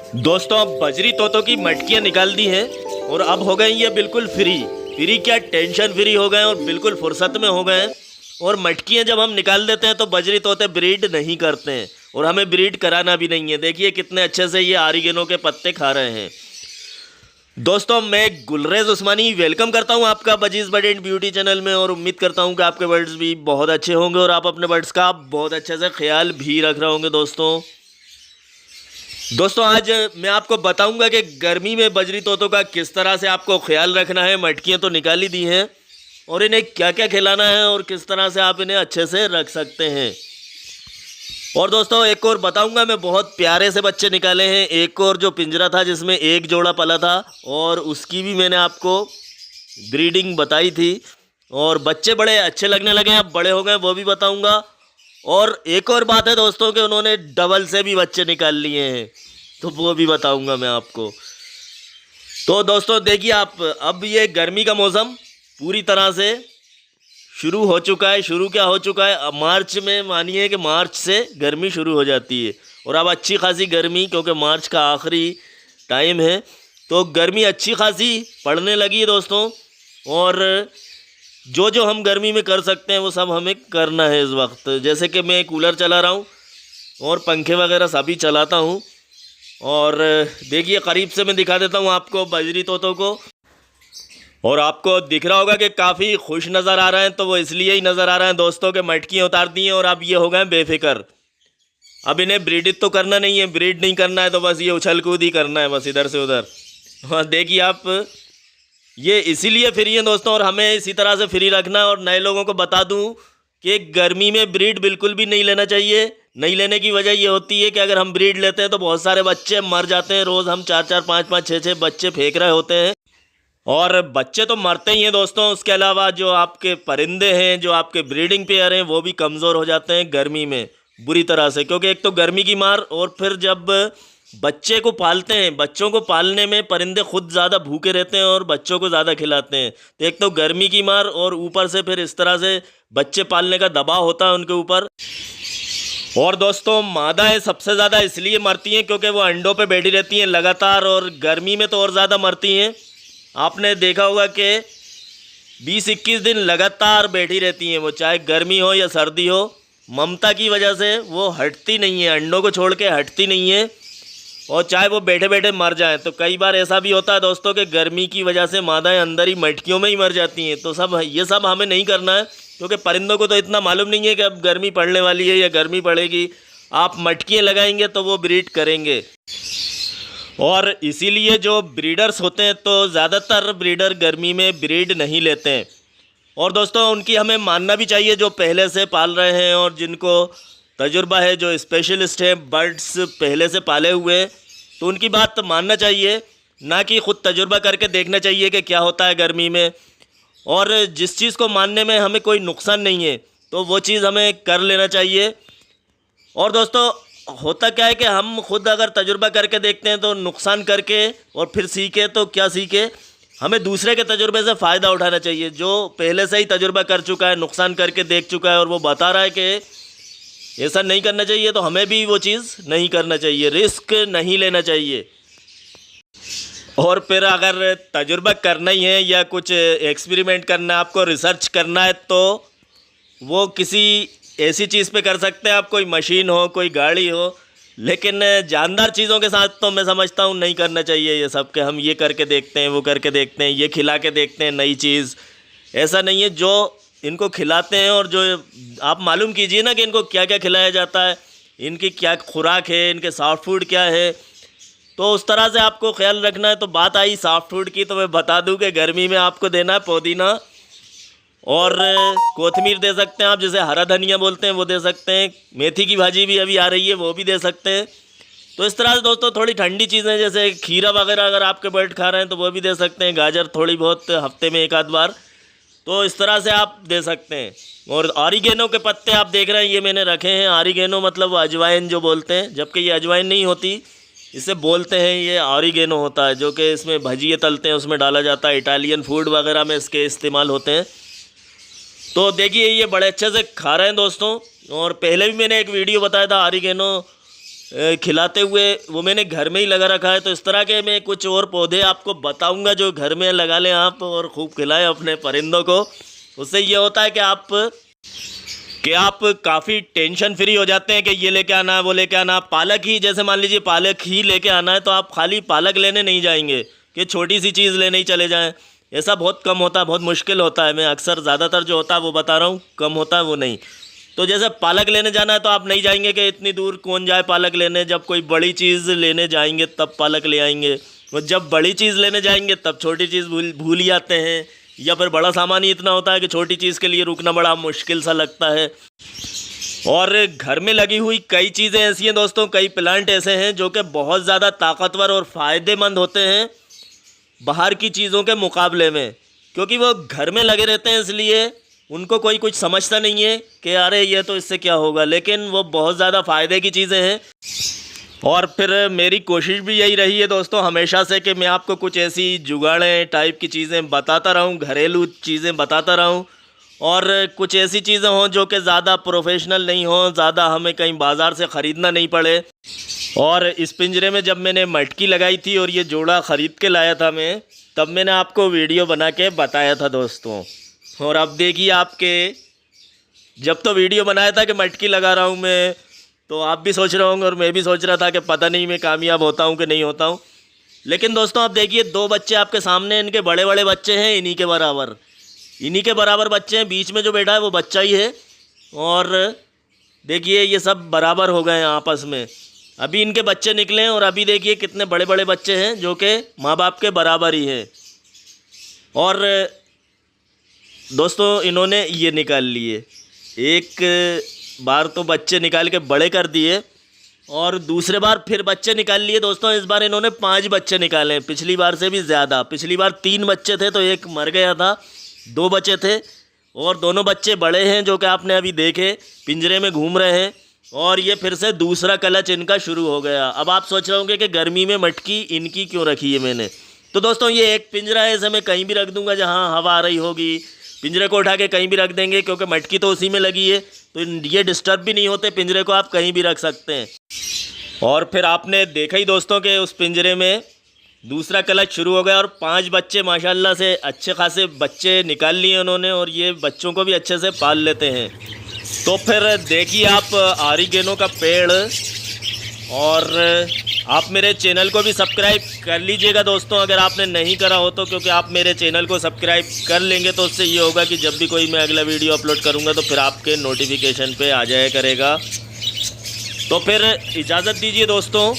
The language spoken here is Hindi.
दोस्तों, अब बजरी तोतों की मटकियाँ निकाल दी हैं और अब हो गई ये बिल्कुल फ्री। फ्री क्या, टेंशन फ्री हो गए और बिल्कुल फुर्सत में हो गए हैं। और मटकियाँ जब हम निकाल देते हैं तो बजरी तोते ब्रीड नहीं करते हैं और हमें ब्रीड कराना भी नहीं है। देखिए कितने अच्छे से ये ऑरिगेनो के पत्ते खा रहे हैं। दोस्तों, मैं गुलरेज उस्मानी वेलकम करता हूं आपका budgies bird and beauty channel में और उम्मीद करता हूं कि आपके बर्ड्स भी बहुत अच्छे होंगे और आप अपने बर्ड्स का बहुत अच्छे से ख्याल भी रख रहे होंगे। दोस्तों आज मैं आपको बताऊंगा कि गर्मी में बजरी तोतों का किस तरह से आपको ख्याल रखना है। मटकियाँ तो निकाल ही दी हैं और इन्हें क्या क्या खिलाना है और किस तरह से आप इन्हें अच्छे से रख सकते हैं। और दोस्तों एक और बताऊंगा, मैं बहुत प्यारे से बच्चे निकाले हैं। एक और जो पिंजरा था जिसमें एक जोड़ा पला था और उसकी भी मैंने आपको ब्रीडिंग बताई थी और बच्चे बड़े अच्छे लगने लगे हैं, अब बड़े हो गए वो भी बताऊंगा। और एक और बात है दोस्तों कि उन्होंने डबल से भी बच्चे निकाल लिए हैं तो वो भी बताऊंगा मैं आपको। तो दोस्तों देखिए आप, अब ये गर्मी का मौसम पूरी तरह से शुरू हो चुका है। शुरू क्या हो चुका है, अब मार्च में मानिए कि मार्च से गर्मी शुरू हो जाती है और अब अच्छी खासी गर्मी, क्योंकि मार्च का आखिरी टाइम है तो गर्मी अच्छी खासी पड़ने लगी है दोस्तों। और जो जो हम गर्मी में कर सकते हैं वो सब हमें करना है इस वक्त। जैसे कि मैं कूलर चला रहा हूँ और पंखे वगैरह सभी चलाता हूँ। और देखिए करीब से मैं दिखा देता हूँ आपको बजरी तोतों को, और आपको दिख रहा होगा कि काफ़ी खुश नज़र आ रहे हैं। तो वो इसलिए ही नज़र आ रहे हैं दोस्तों के मटकियाँ उतार दी हैं और अब ये हो गए बेफिक्र। अब इन्हें ब्रीड तो करना नहीं है, ब्रीड नहीं करना है तो बस ये उछल कूद ही करना है बस इधर से उधर। हाँ देखिए आप, ये इसीलिए फ्री है दोस्तों और हमें इसी तरह से फ्री रखना है। और नए लोगों को बता दूं कि गर्मी में ब्रीड बिल्कुल भी नहीं लेना चाहिए। नहीं लेने की वजह ये होती है कि अगर हम ब्रीड लेते हैं तो बहुत सारे बच्चे मर जाते हैं। रोज़ हम 4-4, 5-5, 6-6 बच्चे फेंक रहे होते हैं और बच्चे तो मरते ही हैं दोस्तों। उसके अलावा जो आपके परिंदे हैं, जो आपके ब्रीडिंग पेयर हैं, वो भी कमज़ोर हो जाते हैं गर्मी में बुरी तरह से। क्योंकि एक तो गर्मी की मार, और फिर जब बच्चे को पालते हैं, बच्चों को पालने में परिंदे खुद ज़्यादा भूखे रहते हैं और बच्चों को ज़्यादा खिलाते हैं। तो एक तो गर्मी की मार और ऊपर से फिर इस तरह से बच्चे पालने का दबाव होता है उनके ऊपर। और दोस्तों मादाएं सबसे ज़्यादा इसलिए मरती हैं क्योंकि वो अंडों पे बैठी रहती हैं लगातार, और गर्मी में तो और ज़्यादा मरती हैं। आपने देखा होगा कि 20-21 दिन लगातार बैठी रहती हैं वो, चाहे गर्मी हो या सर्दी हो। ममता की वजह से वो हटती नहीं है, अंडों को छोड़ के हटती नहीं है, और चाहे वो बैठे बैठे मर जाएं। तो कई बार ऐसा भी होता है दोस्तों कि गर्मी की वजह से मादाएं अंदर ही मटकियों में ही मर जाती हैं। तो ये सब हमें नहीं करना है, क्योंकि परिंदों को तो इतना मालूम नहीं है कि अब गर्मी पड़ने वाली है या गर्मी पड़ेगी। आप मटकियाँ लगाएंगे तो वो ब्रीड करेंगे। और इसीलिए जो ब्रीडर्स होते हैं तो ज़्यादातर ब्रीडर गर्मी में ब्रीड नहीं लेते हैं। और दोस्तों उनकी हमें मानना भी चाहिए, जो पहले से पाल रहे हैं और जिनको तजुर्बा है, जो स्पेशलिस्ट हैं बर्ड्स पहले से पाले हुए हैं, तो उनकी बात मानना चाहिए, ना कि ख़ुद तजुर्बा करके देखना चाहिए कि क्या होता है गर्मी में। और जिस चीज़ को मानने में हमें कोई नुकसान नहीं है तो वो चीज़ हमें कर लेना चाहिए। और दोस्तों होता क्या है कि हम खुद अगर तजुर्बा करके देखते हैं तो नुकसान करके और फिर सीखे तो क्या सीखे, हमें दूसरे के तजुर्बे से फ़ायदा उठाना चाहिए। जो पहले से ही तजुर्बा कर चुका है, नुकसान करके देख चुका है और वो बता रहा है कि ऐसा नहीं करना चाहिए, तो हमें भी वो चीज़ नहीं करना चाहिए, रिस्क नहीं लेना चाहिए। और फिर अगर तजुर्बा करना ही है या कुछ एक्सपेरिमेंट करना है, आपको रिसर्च करना है, तो वो किसी ऐसी चीज़ पे कर सकते हैं आप, कोई मशीन हो, कोई गाड़ी हो। लेकिन जानदार चीज़ों के साथ तो मैं समझता हूँ नहीं करना चाहिए ये सब, कि हम ये करके देखते हैं, वो करके देखते हैं, ये खिला के देखते हैं नई चीज़। ऐसा नहीं है। जो इनको खिलाते हैं और जो आप मालूम कीजिए ना कि इनको क्या क्या खिलाया जाता है, इनकी क्या खुराक है, इनके सॉफ्ट फूड क्या है, तो उस तरह से आपको ख्याल रखना है। तो बात आई सॉफ्ट फूड की, तो मैं बता दूं कि गर्मी में आपको देना है पुदीना और कोथिमीर दे सकते हैं आप, जैसे हरा धनिया बोलते हैं वो दे सकते हैं। मेथी की भाजी भी अभी आ रही है वो भी दे सकते हैं। तो इस तरह से दोस्तों थोड़ी ठंडी चीज़ें जैसे खीरा वगैरह अगर आपके बर्ड खा रहे हैं तो वो भी दे सकते हैं। गाजर थोड़ी बहुत हफ्ते में एक आध बार, तो इस तरह से आप दे सकते हैं। और ऑरिगेनो के पत्ते आप देख रहे हैं ये मैंने रखे हैं। ऑरिगेनो मतलब अजवाइन जो बोलते हैं, जबकि ये अजवाइन नहीं होती, इसे बोलते हैं ये ऑरिगेनो होता है, जो कि इसमें भजिए तलते हैं उसमें डाला जाता है। इटालियन फूड वगैरह में इसके इस्तेमाल होते हैं। तो देखिए ये बड़े अच्छे से खा रहे हैं दोस्तों। और पहले भी मैंने एक वीडियो बताया था ऑरिगेनो खिलाते हुए वो मैंने घर में ही लगा रखा है। तो इस तरह के मैं कुछ और पौधे आपको बताऊंगा जो घर में लगा लें आप और खूब खिलाएं अपने परिंदों को। उससे ये होता है कि आप काफ़ी टेंशन फ्री हो जाते हैं कि ये लेके आना है वो लेके आना। पालक ही जैसे मान लीजिए पालक ही लेके आना है तो आप खाली पालक लेने नहीं जाएंगे कि छोटी सी चीज़ लेने ही चले जाएं। ऐसा बहुत कम होता है, बहुत मुश्किल होता है। मैं अक्सर ज़्यादातर जो होता है वो बता रहा हूँ, कम होता है वो नहीं। तो जैसे पालक लेने जाना है तो आप नहीं जाएंगे कि इतनी दूर कौन जाए पालक लेने। जब कोई बड़ी चीज़ लेने जाएंगे तब पालक ले आएंगे, और जब बड़ी चीज़ लेने जाएंगे तब छोटी चीज़ भूल ही आते हैं, या फिर बड़ा सामान ही इतना होता है कि छोटी चीज़ के लिए रुकना बड़ा मुश्किल सा लगता है। और घर में लगी हुई कई चीज़ें ऐसी हैं दोस्तों, कई प्लांट ऐसे हैं जो कि बहुत ज़्यादा ताकतवर और फ़ायदेमंद होते हैं बाहर की चीज़ों के मुकाबले में, क्योंकि वो घर में लगे रहते हैं इसलिए उनको कोई कुछ समझता नहीं है कि अरे ये तो इससे क्या होगा, लेकिन वो बहुत ज़्यादा फ़ायदे की चीज़ें हैं। और फिर मेरी कोशिश भी यही रही है दोस्तों हमेशा से कि मैं आपको कुछ ऐसी जुगाड़ें टाइप की चीज़ें बताता रहूं, घरेलू चीज़ें बताता रहूं, और कुछ ऐसी चीज़ें हों जो कि ज़्यादा प्रोफेशनल नहीं हों, ज़्यादा हमें कहीं बाज़ार से ख़रीदना नहीं पड़े। और इस पिंजरे में जब मैंने मटकी लगाई थी और ये जोड़ा ख़रीद के लाया था मैं, तब मैंने आपको वीडियो बना के बताया था दोस्तों। और अब देखिए आपके, जब तो वीडियो बनाया था कि मटकी लगा रहा हूँ मैं, तो आप भी सोच रहे होंगे और मैं भी सोच रहा था कि पता नहीं मैं कामयाब होता हूँ कि नहीं होता हूँ। लेकिन दोस्तों आप देखिए 2 बच्चे आपके सामने, इनके बड़े बड़े बच्चे हैं, इन्हीं के बराबर बच्चे हैं। बीच में जो बैठा है वो बच्चा ही है, और देखिए ये सब बराबर हो गए हैं आपस में। अभी इनके बच्चे निकले हैं और अभी देखिए कितने बड़े बड़े बच्चे हैं जो कि माँ बाप के बराबर ही हैं। और दोस्तों इन्होंने ये निकाल लिए, एक बार तो बच्चे निकाल के बड़े कर दिए और दूसरे बार फिर बच्चे निकाल लिए दोस्तों। इस बार इन्होंने 5 बच्चे निकाले हैं, पिछली बार से भी ज़्यादा। पिछली बार 3 बच्चे थे तो एक मर गया था, 2 बचे थे, और दोनों बच्चे बड़े हैं जो कि आपने अभी देखे पिंजरे में घूम रहे हैं। और ये फिर से दूसरा क्लच इनका शुरू हो गया। अब आप सोच रहे होंगे कि गर्मी में मटकी इनकी क्यों रखी है मैंने। तो दोस्तों ये एक पिंजरा है, इसे मैं कहीं भी रख दूंगा जहाँ हवा आ रही होगी। पिंजरे को उठा के कहीं भी रख देंगे क्योंकि मटकी तो उसी में लगी है, तो ये डिस्टर्ब भी नहीं होते। पिंजरे को आप कहीं भी रख सकते हैं। और फिर आपने देखा ही दोस्तों कि उस पिंजरे में दूसरा क्लच शुरू हो गया और 5 बच्चे माशाल्लाह से अच्छे खासे बच्चे निकाल लिए उन्होंने, और ये बच्चों को भी अच्छे से पाल लेते हैं। तो फिर देखिए आप ऑरिगेनो का पेड़, और आप मेरे चैनल को भी सब्सक्राइब कर लीजिएगा दोस्तों अगर आपने नहीं करा हो तो, क्योंकि आप मेरे चैनल को सब्सक्राइब कर लेंगे तो उससे ये होगा कि जब भी कोई मैं अगला वीडियो अपलोड करूँगा तो फिर आपके नोटिफिकेशन पे आ जाया करेगा। तो फिर इजाज़त दीजिए दोस्तों।